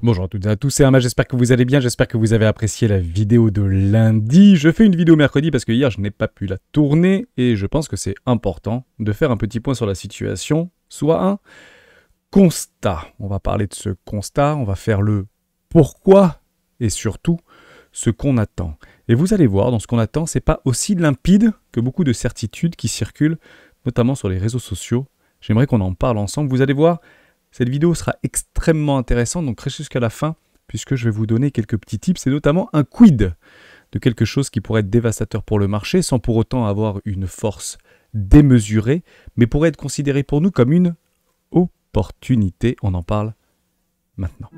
Bonjour à toutes et à tous, c'est Ama, j'espère que vous allez bien, j'espère que vous avez apprécié la vidéo de lundi. Je fais une vidéo mercredi parce que hier je n'ai pas pu la tourner et je pense que c'est important de faire un petit point sur la situation, soit un constat. On va parler de ce constat, on va faire le pourquoi et surtout ce qu'on attend. Et vous allez voir, dans ce qu'on attend, c'est pas aussi limpide que beaucoup de certitudes qui circulent, notamment sur les réseaux sociaux. J'aimerais qu'on en parle ensemble, vous allez voir. Cette vidéo sera extrêmement intéressante, donc restez jusqu'à la fin, puisque je vais vous donner quelques petits tips, et notamment un quid de quelque chose qui pourrait être dévastateur pour le marché, sans pour autant avoir une force démesurée, mais pourrait être considéré pour nous comme une opportunité. On en parle maintenant.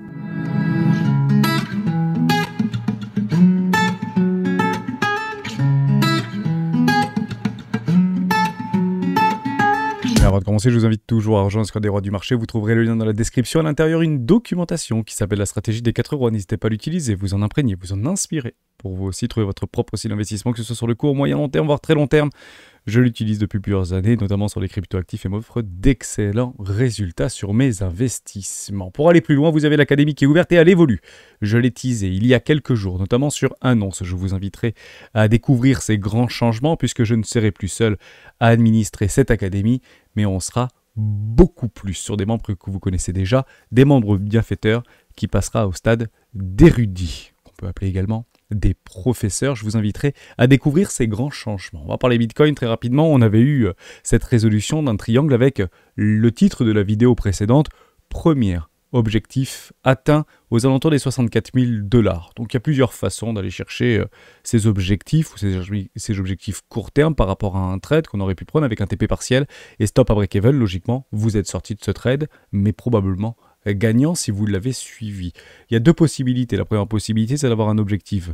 Avant de commencer, je vous invite toujours à rejoindre Squad des Rois du Marché. Vous trouverez le lien dans la description. À l'intérieur, une documentation qui s'appelle la stratégie des 4 rois. N'hésitez pas à l'utiliser, vous en imprégner, vous en inspirer. Pour vous aussi trouver votre propre style d'investissement, que ce soit sur le court, moyen, long terme, voire très long terme. Je l'utilise depuis plusieurs années, notamment sur les cryptoactifs et m'offre d'excellents résultats sur mes investissements. Pour aller plus loin, vous avez l'académie qui est ouverte et elle évolue. Je l'ai teasé il y a quelques jours, notamment sur Annonce. Je vous inviterai à découvrir ces grands changements puisque je ne serai plus seul à administrer cette académie, mais on sera beaucoup plus sur des membres que vous connaissez déjà, des membres bienfaiteurs qui passera au stade d'érudits, qu'on peut appeler également des professeurs. Je vous inviterai à découvrir ces grands changements. On va parler Bitcoin très rapidement. On avait eu cette résolution d'un triangle avec le titre de la vidéo précédente, premier objectif atteint aux alentours des 64 000 $. Donc il y a plusieurs façons d'aller chercher ces objectifs ou ces objectifs court terme par rapport à un trade qu'on aurait pu prendre avec un TP partiel et stop à break-even. Logiquement, vous êtes sorti de ce trade, mais probablement gagnant si vous l'avez suivi. Il y a deux possibilités. La première possibilité, c'est d'avoir un objectif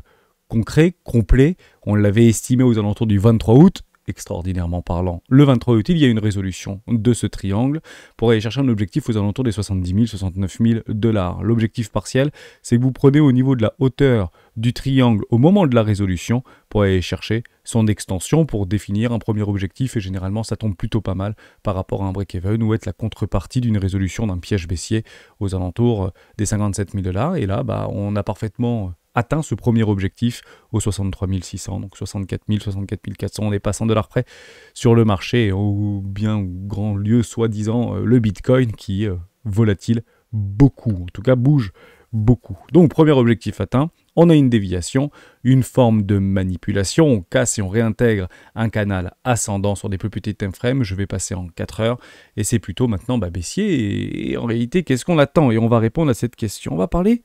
concret, complet. On l'avait estimé aux alentours du 23 août, extraordinairement parlant. Le 23 août, il y a une résolution de ce triangle pour aller chercher un objectif aux alentours des 70 000, 69 000 $. L'objectif partiel, c'est que vous prenez au niveau de la hauteur du triangle au moment de la résolution pour aller chercher son extension pour définir un premier objectif et généralement ça tombe plutôt pas mal par rapport à un break-even ou être la contrepartie d'une résolution d'un piège baissier aux alentours des 57 000 $. Et là, on a parfaitement atteint ce premier objectif aux 63 600, donc 64 000, 64 400, on est pas 100 $ près sur le marché, ou bien grand lieu soi-disant le Bitcoin qui est volatile beaucoup, en tout cas bouge beaucoup. Donc premier objectif atteint, on a une déviation, une forme de manipulation, on casse et on réintègre un canal ascendant sur des plus petits time frames, je vais passer en 4 heures, et c'est plutôt maintenant baissier, et en réalité qu'est-ce qu'on attend? Et on va répondre à cette question, on va parler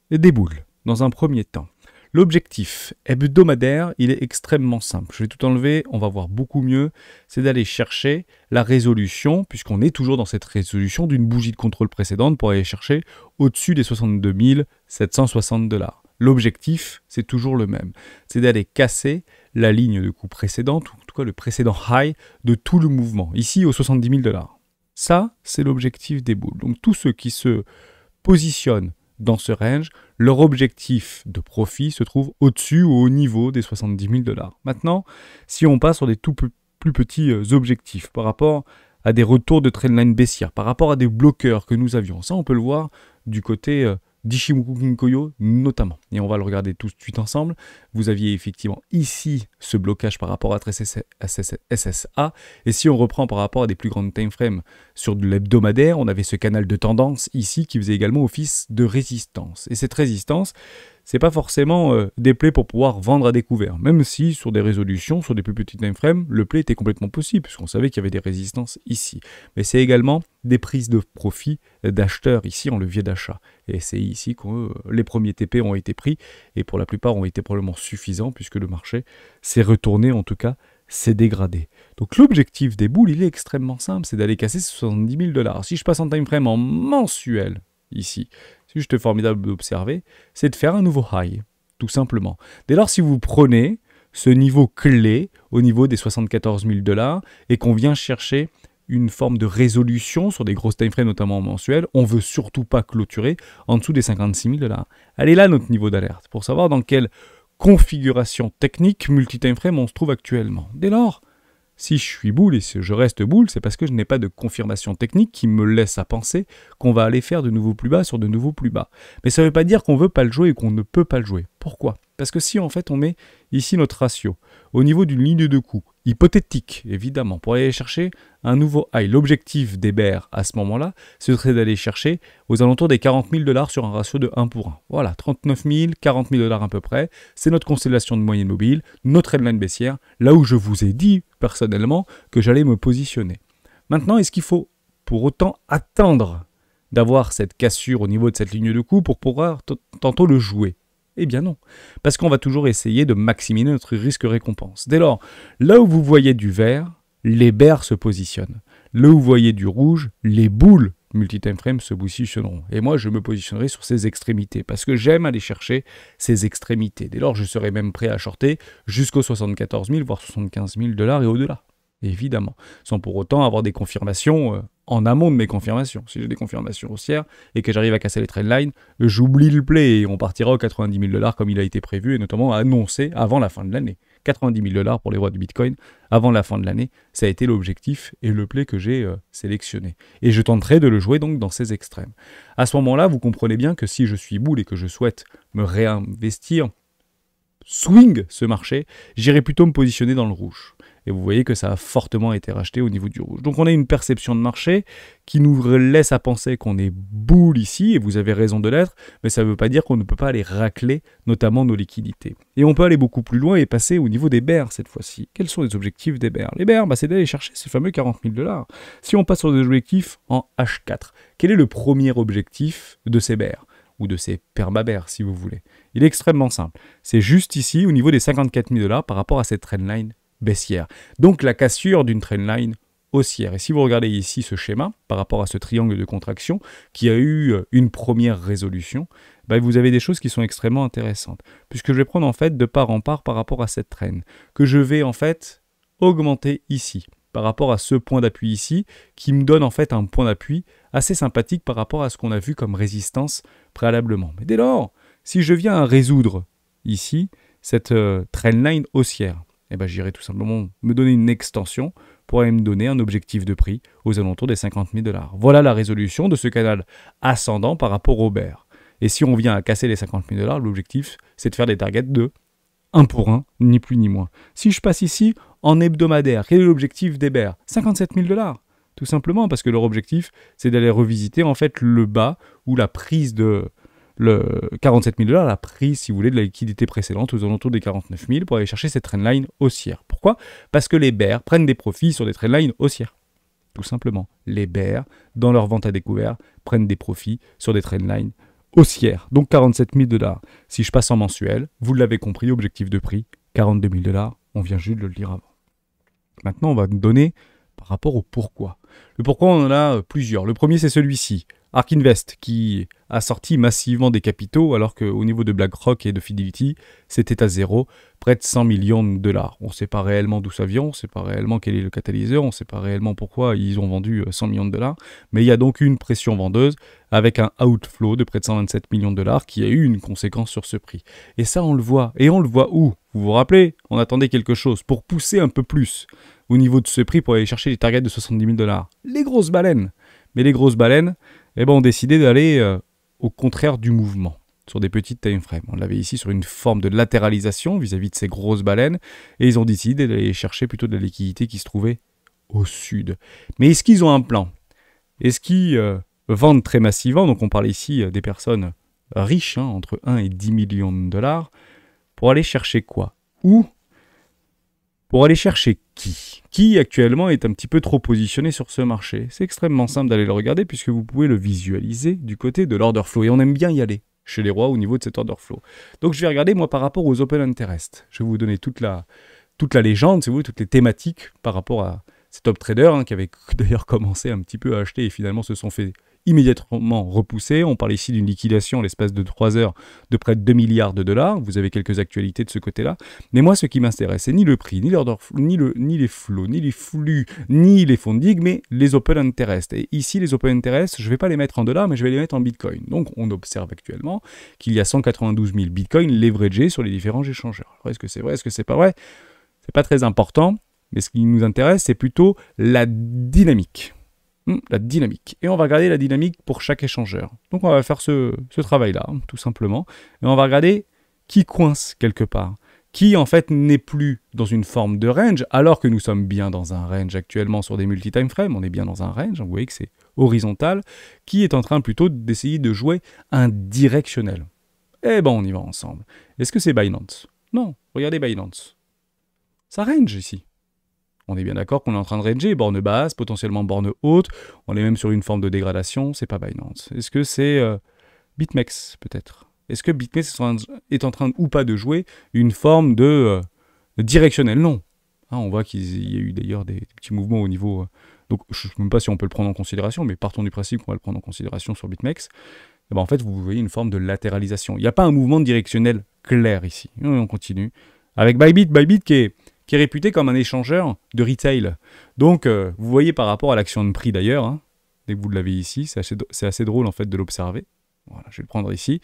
des boules. Dans un premier temps, l'objectif hebdomadaire, il est extrêmement simple. Je vais tout enlever, on va voir beaucoup mieux. C'est d'aller chercher la résolution, puisqu'on est toujours dans cette résolution d'une bougie de contrôle précédente pour aller chercher au-dessus des 62 760 $. L'objectif, c'est toujours le même. C'est d'aller casser la ligne de coup précédente, ou en tout cas le précédent high de tout le mouvement, ici aux 70 000 $. Ça, c'est l'objectif des boules. Donc tous ceux qui se positionnent dans ce range, leur objectif de profit se trouve au-dessus ou au niveau des 70 000 $. Maintenant, si on passe sur des tout plus petits objectifs par rapport à des retours de trendline baissière, par rapport à des bloqueurs que nous avions, ça on peut le voir du côté d'Ichimoku Kinkoyo notamment. Et on va le regarder tout de suite ensemble. Vous aviez effectivement ici ce blocage par rapport à SSA. Et si on reprend par rapport à des plus grandes time frames sur de l'hebdomadaire, on avait ce canal de tendance ici qui faisait également office de résistance. Et cette résistance, c'est pas forcément des plays pour pouvoir vendre à découvert. Même si sur des résolutions, sur des plus petits time frames, le play était complètement possible, puisqu'on savait qu'il y avait des résistances ici. Mais c'est également des prises de profit d'acheteurs ici en levier d'achat. Et c'est ici que les premiers TP ont été pris, et pour la plupart ont été probablement suffisants, puisque le marché s'est retourné, en tout cas, s'est dégradé. Donc l'objectif des boules, il est extrêmement simple, c'est d'aller casser 70 000 $. Si je passe en time frame en mensuel, ici, c'est juste formidable d'observer, c'est de faire un nouveau high, tout simplement. Dès lors, si vous prenez ce niveau clé au niveau des 74 000 $, et qu'on vient chercher une forme de résolution sur des grosses time frames, notamment mensuelles, on ne veut surtout pas clôturer en dessous des 56 000 $. Elle est là notre niveau d'alerte, pour savoir dans quelle configuration technique multi-time frame on se trouve actuellement. Dès lors, Si je suis bull et si je reste bull, c'est parce que je n'ai pas de confirmation technique qui me laisse à penser qu'on va aller faire de nouveaux plus bas sur de nouveaux plus bas. Mais ça ne veut pas dire qu'on ne veut pas le jouer et qu'on ne peut pas le jouer. Pourquoi? Parce que si en fait on met ici notre ratio au niveau d'une ligne de coup, hypothétique évidemment, pour aller chercher un nouveau high, l'objectif des bears à ce moment-là, ce serait d'aller chercher aux alentours des 40 000 $ sur un ratio de 1 pour 1. Voilà, 39 000, 40 000 $ à peu près, c'est notre constellation de moyenne mobile, notre trendline baissière, là où je vous ai dit personnellement que j'allais me positionner. Maintenant, est-ce qu'il faut pour autant attendre d'avoir cette cassure au niveau de cette ligne de coup pour pouvoir tantôt le jouer? Eh bien non, parce qu'on va toujours essayer de maximiser notre risque-récompense. Dès lors, là où vous voyez du vert, les bears se positionnent. Là où vous voyez du rouge, les boules multi-time frame se positionneront. Et moi, je me positionnerai sur ces extrémités, parce que j'aime aller chercher ces extrémités. Dès lors, je serai même prêt à shorter jusqu'aux 74 000, voire 75 000 $ et au-delà. Évidemment, sans pour autant avoir des confirmations en amont de mes confirmations. Si j'ai des confirmations haussières et que j'arrive à casser les trendlines, j'oublie le play et on partira aux 90 000 $ comme il a été prévu et notamment annoncé avant la fin de l'année. 90 000 $ pour les rois du Bitcoin avant la fin de l'année, ça a été l'objectif et le play que j'ai sélectionné. Et je tenterai de le jouer donc dans ces extrêmes. À ce moment-là, vous comprenez bien que si je suis bull et que je souhaite me réinvestir, swing ce marché, j'irai plutôt me positionner dans le rouge. Et vous voyez que ça a fortement été racheté au niveau du rouge. Donc on a une perception de marché qui nous laisse à penser qu'on est bull ici, et vous avez raison de l'être, mais ça ne veut pas dire qu'on ne peut pas aller racler notamment nos liquidités. Et on peut aller beaucoup plus loin et passer au niveau des bears cette fois-ci. Quels sont les objectifs des bears? Les bears, c'est d'aller chercher ces fameux 40 000 $. Si on passe sur des objectifs en H4, quel est le premier objectif de ces bears? Ou de ces perma-bears si vous voulez. Il est extrêmement simple. C'est juste ici au niveau des 54 000 $ par rapport à cette trendline baissière. Donc la cassure d'une trendline haussière. Et si vous regardez ici ce schéma par rapport à ce triangle de contraction qui a eu une première résolution, vous avez des choses qui sont extrêmement intéressantes. Puisque je vais prendre en fait de part en part par rapport à cette trend que je vais en fait augmenter ici par rapport à ce point d'appui ici qui me donne en fait un point d'appui assez sympathique par rapport à ce qu'on a vu comme résistance préalablement. Mais dès lors, si je viens à résoudre ici cette trendline haussière, j'irai tout simplement me donner une extension pour aller me donner un objectif de prix aux alentours des 50 000 $. Voilà la résolution de ce canal ascendant par rapport au bear. Et si on vient à casser les 50 000 $, l'objectif, c'est de faire des targets de 1 pour 1, ni plus ni moins. Si je passe ici en hebdomadaire, quel est l'objectif des bears? 57 000 $. Tout simplement parce que leur objectif, c'est d'aller revisiter en fait le bas ou la prise de... Le 47 000 $, la prise, si vous voulez, de la liquidité précédente aux alentours des 49 000 pour aller chercher cette trendline haussière. Pourquoi? Parce que les bears prennent des profits sur des trendlines haussières. Tout simplement. Les bears, dans leur vente à découvert, prennent des profits sur des trendlines haussières. Donc 47 000 $. Si je passe en mensuel, vous l'avez compris, objectif de prix, 42 000 $. On vient juste de le lire avant. Maintenant, on va nous donner par rapport au pourquoi. Le pourquoi, on en a plusieurs. Le premier, c'est celui-ci. ARK Invest, qui a sorti massivement des capitaux, alors qu'au niveau de BlackRock et de Fidelity, c'était à zéro, près de 100 millions de $. On ne sait pas réellement d'où ça vient, on ne sait pas réellement quel est le catalyseur, on ne sait pas réellement pourquoi ils ont vendu 100 millions de $, mais il y a donc une pression vendeuse avec un outflow de près de 127 millions de $ qui a eu une conséquence sur ce prix. Et ça, on le voit. Et on le voit où? Vous vous rappelez? On attendait quelque chose pour pousser un peu plus au niveau de ce prix pour aller chercher les targets de 70 000 $. Les grosses baleines. Mais les grosses baleines, ont décidé d'aller au contraire du mouvement, sur des petites time frames. On l'avait ici sur une forme de latéralisation vis-à-vis de ces grosses baleines, et ils ont décidé d'aller chercher plutôt de la liquidité qui se trouvait au sud. Mais est-ce qu'ils ont un plan? Est-ce qu'ils vendent très massivement? Donc on parle ici des personnes riches, entre 1 et 10 millions de $, pour aller chercher quoi? Où? Pour aller chercher qui actuellement est un petit peu trop positionné sur ce marché. C'est extrêmement simple d'aller le regarder puisque vous pouvez le visualiser du côté de l'order flow. Et on aime bien y aller chez les rois au niveau de cet order flow. Donc je vais regarder moi par rapport aux open interest. Je vais vous donner toute la légende, si vous voulez, toutes les thématiques par rapport à ces top traders qui avaient d'ailleurs commencé un petit peu à acheter et finalement se sont fait immédiatement repoussé. On parle ici d'une liquidation à l'espace de 3 heures de près de 2 milliards de $. Vous avez quelques actualités de ce côté-là. Mais moi, ce qui m'intéresse, c'est ni le prix, ni l'order, ni les flows, ni les flux, ni les fonds de digue, mais les open interest. Et ici, les open interest, je ne vais pas les mettre en dollars, mais je vais les mettre en bitcoin. Donc, on observe actuellement qu'il y a 192 000 bitcoins leveragés sur les différents échangeurs. Alors, est-ce que c'est vrai? Est-ce que c'est pas vrai? C'est pas très important. Mais ce qui nous intéresse, c'est plutôt la dynamique. La dynamique. Et on va regarder la dynamique pour chaque échangeur. Donc on va faire ce travail-là, tout simplement. Et on va regarder qui coince quelque part. Qui en fait n'est plus dans une forme de range, alors que nous sommes bien dans un range actuellement sur des multi-time frames. On est bien dans un range, vous voyez que c'est horizontal. Qui est en train plutôt d'essayer de jouer un directionnel. Eh ben on y va ensemble. Est-ce que c'est Binance? Non, regardez Binance. Ça range ici. On est bien d'accord qu'on est en train de ranger, borne basse, potentiellement borne haute. On est même sur une forme de dégradation, c'est pas Binance. Est-ce que c'est BitMEX peut-être? Est-ce que BitMEX est en train ou pas de jouer une forme de directionnel? Non. Hein, on voit qu'il y a eu d'ailleurs des petits mouvements au niveau... donc je ne sais même pas si on peut le prendre en considération, mais partons du principe qu'on va le prendre en considération sur BitMEX. Et ben en fait, vous voyez une forme de latéralisation. Il n'y a pas un mouvement directionnel clair ici. Et on continue. Avec Bybit qui est réputé comme un échangeur de retail. Donc, vous voyez par rapport à l'action de prix d'ailleurs, hein, dès que vous l'avez ici, c'est assez drôle en fait de l'observer. Voilà, je vais le prendre ici.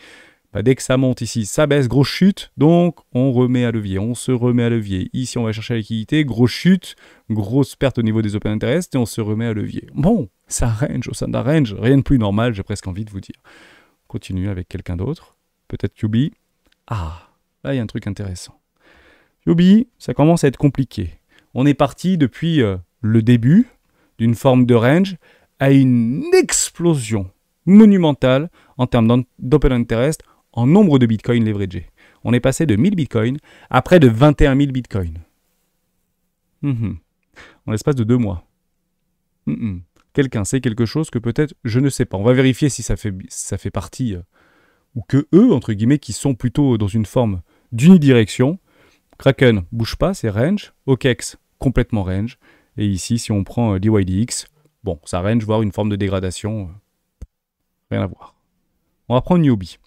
Bah, dès que ça monte ici, ça baisse, grosse chute, donc on remet à levier, on se remet à levier. Ici, on va chercher la liquidité, grosse chute, grosse perte au niveau des open interest, et on se remet à levier. Bon, ça range au sein d'un range, rien de plus normal, j'ai presque envie de vous dire. Continue avec quelqu'un d'autre, peut-être QB. Ah, là, il y a un truc intéressant. Yobi, ça commence à être compliqué. On est parti depuis le début d'une forme de range à une explosion monumentale en termes d'open interest en nombre de bitcoins leveragés. On est passé de 1000 bitcoins à près de 21 000 bitcoins. En l'espace de 2 mois. Quelqu'un sait quelque chose que peut-être je ne sais pas. On va vérifier si ça fait partie, ou que eux, entre guillemets, qui sont plutôt dans une forme d'unidirection. Kraken, bouge pas, c'est range. OKEx, complètement range. Et ici, si on prend DYDX, bon, ça range, voire une forme de dégradation. Rien à voir. On va prendre Yobi.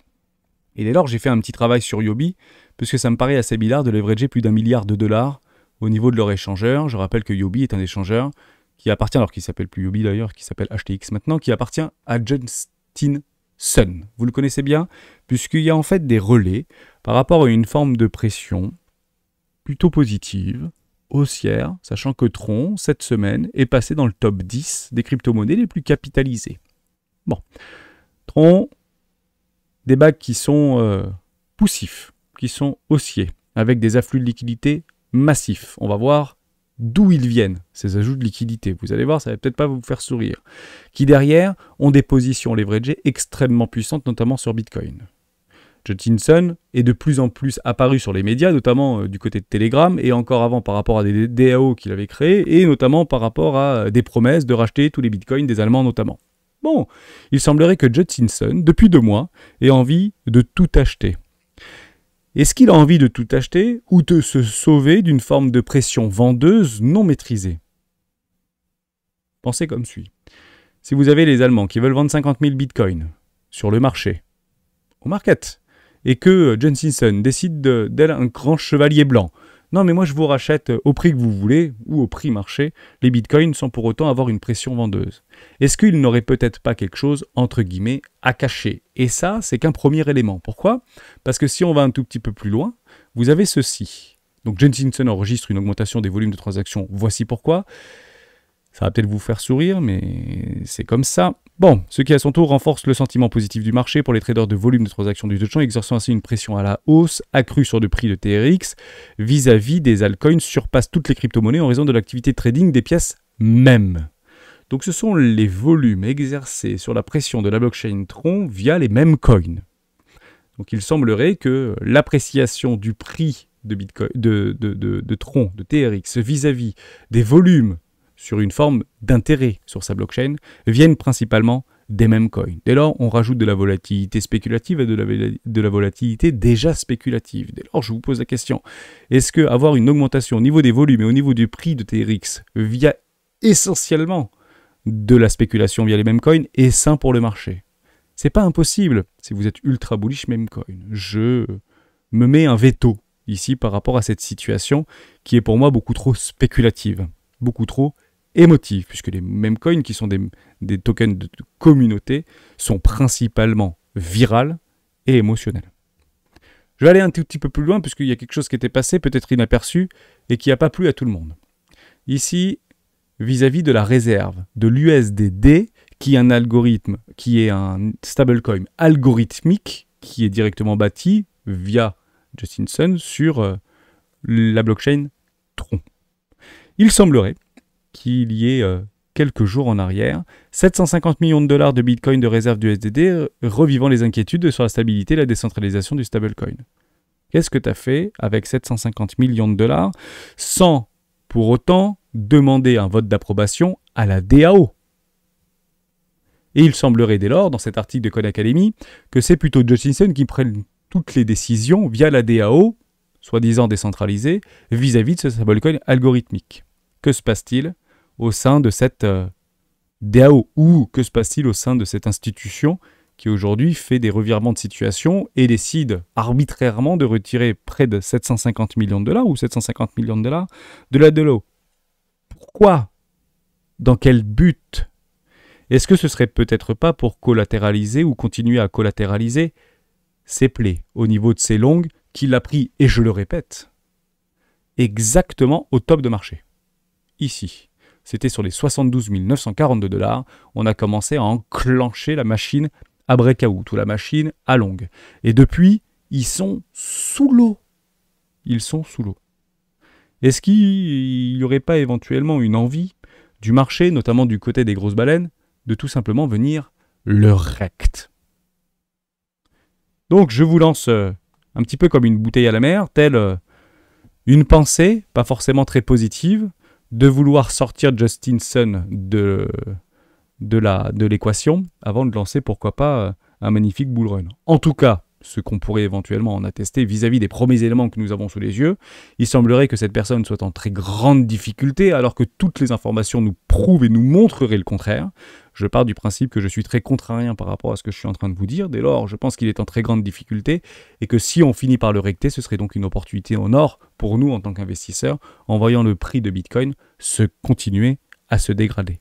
Et dès lors, j'ai fait un petit travail sur Yobi, puisque ça me paraît assez bizarre de leverager plus d'1 milliard de dollars au niveau de leur échangeur. Je rappelle que Yobi est un échangeur qui appartient, alors qu'il ne s'appelle plus Yobi d'ailleurs, qui s'appelle HTX maintenant, qui appartient à Justin Sun. Vous le connaissez bien, puisqu'il y a en fait des relais par rapport à une forme de pression plutôt positive, haussière, sachant que Tron, cette semaine, est passé dans le top 10 des crypto-monnaies les plus capitalisées. Bon, Tron, des bacs qui sont poussifs, qui sont haussiers, avec des afflux de liquidités massifs. On va voir d'où ils viennent, ces ajouts de liquidités. Vous allez voir, ça va peut-être pas vous faire sourire. Qui derrière ont des positions leveragées extrêmement puissantes, notamment sur Bitcoin. Justin Sun est de plus en plus apparu sur les médias, notamment du côté de Telegram, et encore avant par rapport à des DAO qu'il avait créés, et notamment par rapport à des promesses de racheter tous les bitcoins des Allemands notamment. Bon, il semblerait que Justin Sun, depuis 2 mois, ait envie de tout acheter. Est-ce qu'il a envie de tout acheter ou de se sauver d'une forme de pression vendeuse non maîtrisée? Pensez comme suit. Si vous avez les Allemands qui veulent vendre 50 000 bitcoins sur le marché, au market, et que Justin Sun décide d'être un grand chevalier blanc, non mais moi je vous rachète au prix que vous voulez, ou au prix marché, les bitcoins sans pour autant avoir une pression vendeuse. Est-ce qu'il n'aurait peut-être pas quelque chose, entre guillemets, à cacher? Et ça, c'est qu'un premier élément. Pourquoi? Parce que si on va un tout petit peu plus loin, vous avez ceci. Donc Justin Sun enregistre une augmentation des volumes de transactions, voici pourquoi. Ça va peut-être vous faire sourire, mais c'est comme ça. Bon, ce qui à son tour renforce le sentiment positif du marché pour les traders de volume de transactions du Dogecoin, exerçant ainsi une pression à la hausse accrue sur le prix de TRX vis-à-vis des altcoins surpasse toutes les crypto-monnaies en raison de l'activité de trading des pièces mêmes. Donc ce sont les volumes exercés sur la pression de la blockchain Tron via les mêmes coins. Donc il semblerait que l'appréciation du prix de Bitcoin, de Tron, de TRX vis-à-vis des volumes sur une forme d'intérêt sur sa blockchain, viennent principalement des mêmes coins. Dès lors, on rajoute de la volatilité spéculative et de la volatilité déjà spéculative. Dès lors, je vous pose la question, est-ce que avoir une augmentation au niveau des volumes et au niveau du prix de TRX via essentiellement de la spéculation via les mêmes coins est sain pour le marché? C'est pas impossible si vous êtes ultra bullish meme coin. Je me mets un veto ici par rapport à cette situation qui est pour moi beaucoup trop spéculative, beaucoup trop émotive, puisque les mêmes coins qui sont des tokens de communauté sont principalement virales et émotionnels. Je vais aller un tout petit peu plus loin puisqu'il y a quelque chose qui était passé, peut-être inaperçu, et qui n'a pas plu à tout le monde. Ici, vis-à-vis de la réserve de l'USDD, qui est un algorithme, qui est un stablecoin algorithmique, qui est directement bâti via Justin Sun sur la blockchain Tron. Il semblerait qu'il y ait quelques jours en arrière 750 millions de dollars de Bitcoin de réserve du USDD, revivant les inquiétudes sur la stabilité et la décentralisation du stablecoin. Qu'est-ce que tu as fait avec 750 millions de dollars sans pour autant demander un vote d'approbation à la DAO? Et il semblerait dès lors, dans cet article de Coin Academy, que c'est plutôt Justin Sun qui prenne toutes les décisions via la DAO, soi-disant décentralisée, vis-à-vis de ce stablecoin algorithmique. Que se passe-t-il au sein de cette DAO, ou que se passe-t-il au sein de cette institution qui aujourd'hui fait des revirements de situation et décide arbitrairement de retirer près de 750 millions de dollars ou 750 millions de dollars de la DAO? Pourquoi? Dans quel but? Est-ce que ce serait peut-être pas pour collatéraliser ou continuer à collatéraliser ses plaies au niveau de ses longues qu'il a pris, et je le répète, exactement au top de marché? Ici, c'était sur les 72 942 $, on a commencé à enclencher la machine à breakout ou la machine à longue. Et depuis, ils sont sous l'eau. Ils sont sous l'eau. Est-ce qu'il n'y aurait pas éventuellement une envie du marché, notamment du côté des grosses baleines, de tout simplement venir le rect? Donc je vous lance un petit peu comme une bouteille à la mer, telle une pensée, pas forcément très positive, de vouloir sortir Justin Sun de l'équation avant de lancer, pourquoi pas, un magnifique bull run. En tout cas, ce qu'on pourrait éventuellement en attester vis-à-vis des premiers éléments que nous avons sous les yeux, il semblerait que cette personne soit en très grande difficulté alors que toutes les informations nous prouvent et nous montreraient le contraire. Je pars du principe que je suis très contrarien par rapport à ce que je suis en train de vous dire. Dès lors, je pense qu'il est en très grande difficulté et que si on finit par le recter, ce serait donc une opportunité en or pour nous en tant qu'investisseurs en voyant le prix de Bitcoin se continuer à se dégrader.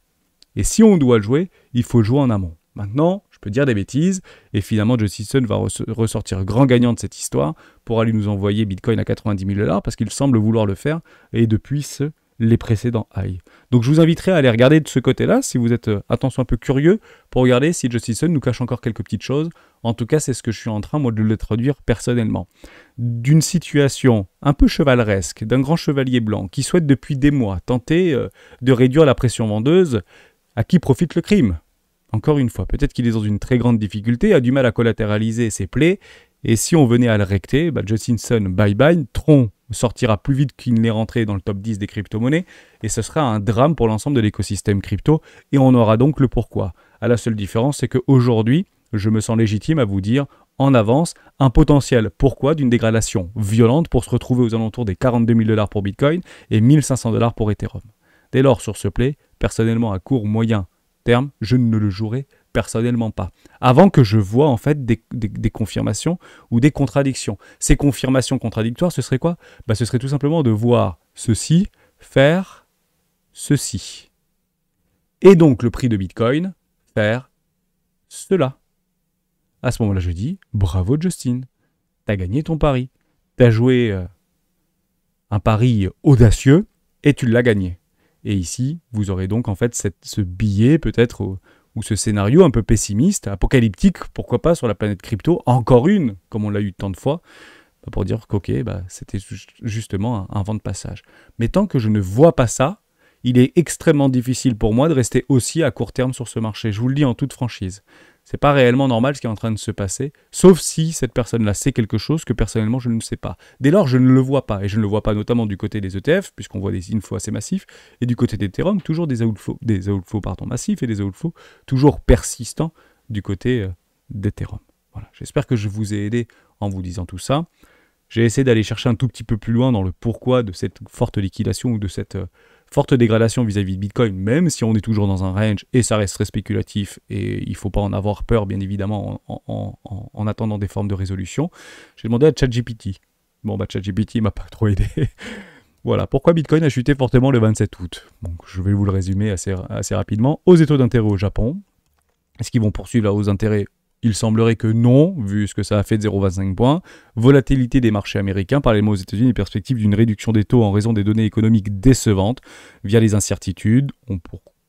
Et si on doit le jouer, il faut jouer en amont. Maintenant, je peux dire des bêtises, et finalement Justin Sun va ressortir grand gagnant de cette histoire pour aller nous envoyer Bitcoin à 90 000 $, parce qu'il semble vouloir le faire, et depuis les précédents highs. Donc je vous inviterai à aller regarder de ce côté-là, si vous êtes, attention, un peu curieux, pour regarder si Justin Sun nous cache encore quelques petites choses. En tout cas, c'est ce que je suis en train, moi, de le traduire personnellement. D'une situation un peu chevaleresque, d'un grand chevalier blanc, qui souhaite depuis des mois tenter de réduire la pression vendeuse, à qui profite le crime? Encore une fois, peut-être qu'il est dans une très grande difficulté, a du mal à collatéraliser ses plaies, et si on venait à le recter, Justin Sun, bye bye, Tron sortira plus vite qu'il n'est rentré dans le top 10 des crypto-monnaies, et ce sera un drame pour l'ensemble de l'écosystème crypto, et on aura donc le pourquoi. À la seule différence, c'est qu'aujourd'hui, je me sens légitime à vous dire, en avance, un potentiel pourquoi d'une dégradation violente pour se retrouver aux alentours des 42 000 $ pour Bitcoin et 1 500 $ pour Ethereum. Dès lors, sur ce play, personnellement, à court, moyen terme, je ne le jouerai personnellement pas. Avant que je vois en fait des confirmations ou des contradictions. Ces confirmations contradictoires, ce serait quoi? Ce serait tout simplement de voir ceci faire ceci. Et donc le prix de Bitcoin faire cela. À ce moment-là, je dis, bravo Justin, t'as gagné ton pari. T'as joué un pari audacieux et tu l'as gagné. Et ici, vous aurez donc en fait ce billet peut-être, ou ce scénario un peu pessimiste, apocalyptique, pourquoi pas, sur la planète crypto, encore une, comme on l'a eu tant de fois, pour dire qu'ok, c'était justement un vent de passage. Mais tant que je ne vois pas ça, il est extrêmement difficile pour moi de rester aussi à court terme sur ce marché. Je vous le dis en toute franchise. C'est pas réellement normal ce qui est en train de se passer, sauf si cette personne-là sait quelque chose que personnellement je ne sais pas. Dès lors, je ne le vois pas, et je ne le vois pas notamment du côté des ETF, puisqu'on voit des inflows assez massifs, et du côté d'Ethereum, toujours des outflows massifs, et des outflows toujours persistants du côté d'Ethereum. Voilà. J'espère que je vous ai aidé en vous disant tout ça. J'ai essayé d'aller chercher un tout petit peu plus loin dans le pourquoi de cette forte liquidation ou de cette forte dégradation vis-à-vis de Bitcoin, même si on est toujours dans un range et ça reste très spéculatif et il ne faut pas en avoir peur, bien évidemment, en attendant des formes de résolution. J'ai demandé à ChatGPT. Bon, ChatGPT ne m'a pas trop aidé. Voilà, pourquoi Bitcoin a chuté fortement le 27 août. Donc, je vais vous le résumer assez rapidement. Hausse des taux d'intérêt au Japon. Est-ce qu'ils vont poursuivre la hausse d'intérêt Il semblerait que non, vu ce que ça a fait de 0,25 points. Volatilité des marchés américains, parallèlement aux États-Unis, les perspectives d'une réduction des taux en raison des données économiques décevantes via les incertitudes ont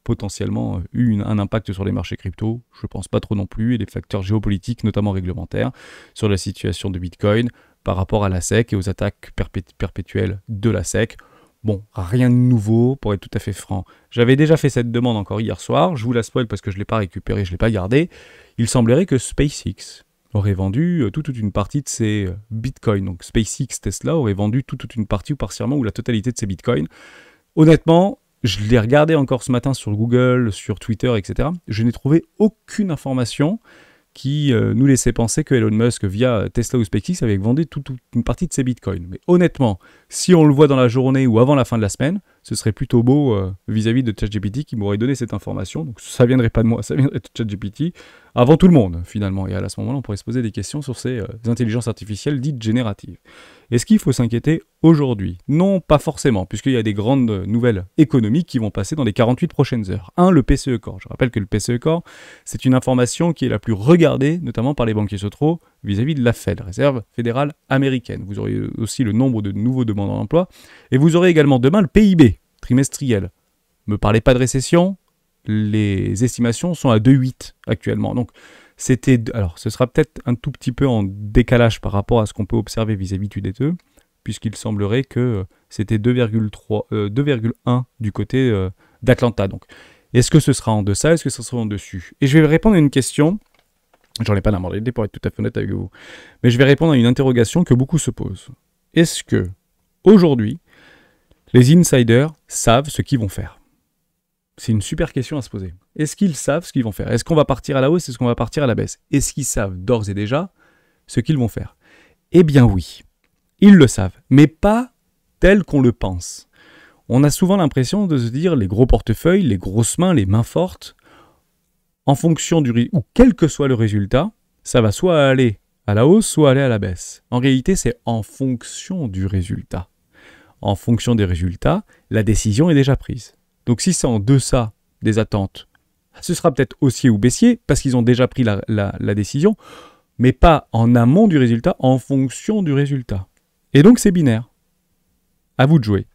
potentiellement eu un impact sur les marchés crypto. Je ne pense pas trop non plus. Et les facteurs géopolitiques, notamment réglementaires, sur la situation de Bitcoin par rapport à la SEC et aux attaques perpétuelles de la SEC. Bon, rien de nouveau, pour être tout à fait franc. J'avais déjà fait cette demande encore hier soir, je vous la spoil parce que je ne l'ai pas récupérée, je ne l'ai pas gardée. Il semblerait que SpaceX aurait vendu toute une partie de ses bitcoins. Donc SpaceX, Tesla aurait vendu toute une partie ou partiellement ou la totalité de ses bitcoins. Honnêtement, je l'ai regardé encore ce matin sur Google, sur Twitter, etc. Je n'ai trouvé aucune information qui nous laissait penser que Elon Musk, via Tesla ou SpaceX, avait vendu toute une partie de ses bitcoins. Mais honnêtement, si on le voit dans la journée ou avant la fin de la semaine, ce serait plutôt beau vis-à-vis de ChatGPT qui m'aurait donné cette information. Donc ça ne viendrait pas de moi, ça viendrait de ChatGPT, avant tout le monde finalement. Et à ce moment-là, on pourrait se poser des questions sur ces intelligences artificielles dites génératives. Est-ce qu'il faut s'inquiéter aujourd'hui? Non, pas forcément, puisqu'il y a des grandes nouvelles économiques qui vont passer dans les 48 prochaines heures. Le PCE Core. Je rappelle que le PCE Core, c'est une information qui est la plus regardée, notamment par les banquiers centraux, vis-à-vis de la Fed, Réserve fédérale américaine. Vous aurez aussi le nombre de nouveaux demandeurs d'emploi, et vous aurez également demain le PIB trimestriel. Me parlez pas de récession, les estimations sont à 2,8 actuellement. Donc, alors, ce sera peut-être un tout petit peu en décalage par rapport à ce qu'on peut observer vis-à-vis du DTE, puisqu'il semblerait que c'était 2,1 du côté d'Atlanta. Donc, est-ce que ce sera en deçà, est-ce que ce sera en dessus? Et je vais répondre à une question, j'en ai pas d'idée pour être tout à fait honnête avec vous, mais je vais répondre à une interrogation que beaucoup se posent. Est-ce que, aujourd'hui, les insiders savent ce qu'ils vont faire? C'est une super question à se poser. Est-ce qu'ils savent ce qu'ils vont faire? Est-ce qu'on va partir à la hausse? Est-ce qu'on va partir à la baisse? Est-ce qu'ils savent d'ores et déjà ce qu'ils vont faire? Eh bien oui, ils le savent, mais pas tel qu'on le pense. On a souvent l'impression de se dire les gros portefeuilles, les grosses mains, les mains fortes, en fonction ou quel que soit le résultat, ça va soit aller à la hausse, soit aller à la baisse. En réalité, c'est en fonction du résultat. En fonction des résultats, la décision est déjà prise. Donc si c'est en deçà des attentes, ce sera peut-être haussier ou baissier, parce qu'ils ont déjà pris la décision, mais pas en amont du résultat, en fonction du résultat. Et donc c'est binaire. À vous de jouer.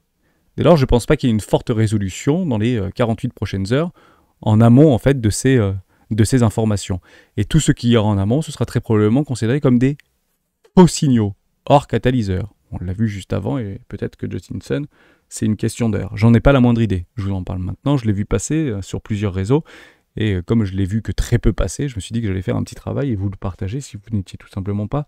Dès lors, je ne pense pas qu'il y ait une forte résolution dans les 48 prochaines heures, en amont en fait de ces informations. Et tout ce qui ira en amont, ce sera très probablement considéré comme des faux signaux, hors catalyseur. On l'a vu juste avant, et peut-être que Justin Sun, c'est une question d'heure. J'en ai pas la moindre idée. Je vous en parle maintenant. Je l'ai vu passer sur plusieurs réseaux. Et comme je l'ai vu que très peu passer, je me suis dit que j'allais faire un petit travail et vous le partager si vous n'étiez tout simplement pas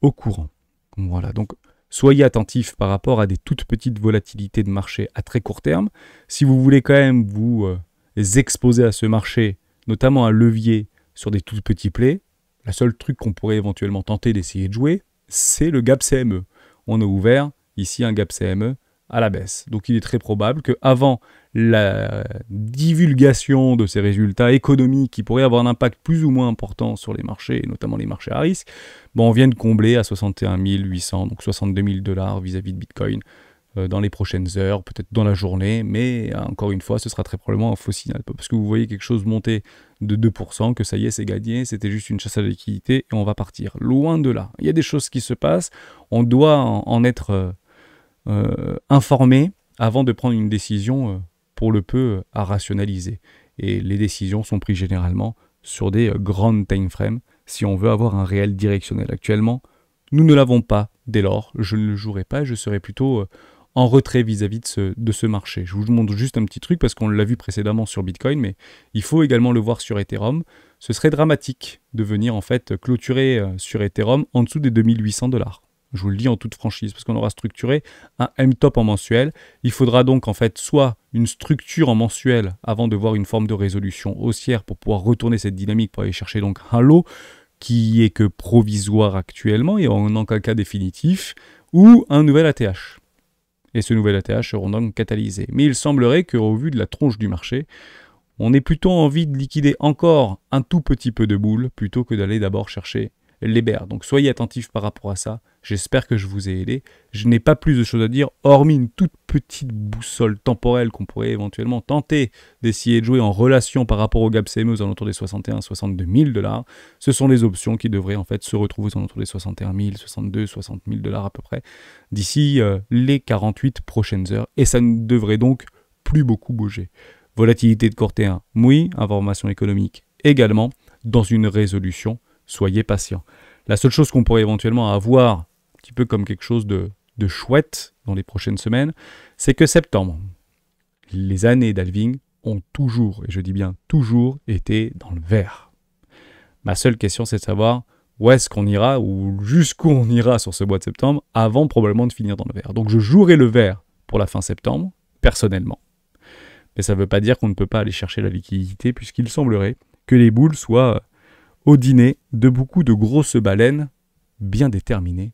au courant. Voilà, donc soyez attentifs par rapport à des toutes petites volatilités de marché à très court terme. Si vous voulez quand même vous exposer à ce marché, notamment un levier sur des tout petits plays, le seul truc qu'on pourrait éventuellement tenter d'essayer de jouer, c'est le gap CME. On a ouvert ici un gap CME à la baisse. Donc il est très probable qu'avant la divulgation de ces résultats économiques qui pourraient avoir un impact plus ou moins important sur les marchés, et notamment les marchés à risque, on vienne combler à 61 800, donc 62 000 $ vis-à-vis de Bitcoin dans les prochaines heures, peut-être dans la journée, mais encore une fois, ce sera très probablement un faux signal, parce que vous voyez quelque chose monter de 2%, que ça y est, c'est gagné, c'était juste une chasse à la liquidité, et on va partir. Loin de là. Il y a des choses qui se passent, on doit en être informé avant de prendre une décision pour le peu à rationaliser. Et les décisions sont prises généralement sur des grandes time frames si on veut avoir un réel directionnel. Actuellement, nous ne l'avons pas. Dès lors, je ne le jouerai pas et je serai plutôt en retrait vis-à-vis de ce marché. Je vous montre juste un petit truc parce qu'on l'a vu précédemment sur Bitcoin, mais il faut également le voir sur Ethereum. Ce serait dramatique de venir en fait clôturer sur Ethereum en dessous des 2800 $. Je vous le dis en toute franchise, parce qu'on aura structuré un M-top en mensuel. Il faudra donc en fait soit une structure en mensuel avant de voir une forme de résolution haussière pour pouvoir retourner cette dynamique pour aller chercher donc un lot qui est que provisoire actuellement et en aucun cas définitif, ou un nouvel ATH. Et ce nouvel ATH seront donc catalysés. Mais il semblerait qu'au vu de la tronche du marché, on ait plutôt envie de liquider encore un tout petit peu de boule plutôt que d'aller d'abord chercher les bears. Donc soyez attentifs par rapport à ça. J'espère que je vous ai aidé. Je n'ai pas plus de choses à dire, hormis une toute petite boussole temporelle qu'on pourrait éventuellement tenter d'essayer de jouer en relation par rapport au gap CME aux alentours des 61-62 000 $. Ce sont les options qui devraient en fait se retrouver aux alentours des 61 000, 62, 60 000 $ à peu près d'ici les 48 prochaines heures. Et ça ne devrait donc plus beaucoup bouger. Volatilité de court terme, oui. Information économique également. Dans une résolution, soyez patient. La seule chose qu'on pourrait éventuellement avoir, un petit peu comme quelque chose de chouette dans les prochaines semaines, c'est que septembre, les années d'halving ont toujours, et je dis bien toujours, été dans le vert. Ma seule question, c'est de savoir où est-ce qu'on ira ou jusqu'où on ira sur ce mois de septembre avant probablement de finir dans le vert. Donc je jouerai le vert pour la fin septembre, personnellement. Mais ça ne veut pas dire qu'on ne peut pas aller chercher la liquidité puisqu'il semblerait que les boules soient au dîner de beaucoup de grosses baleines bien déterminées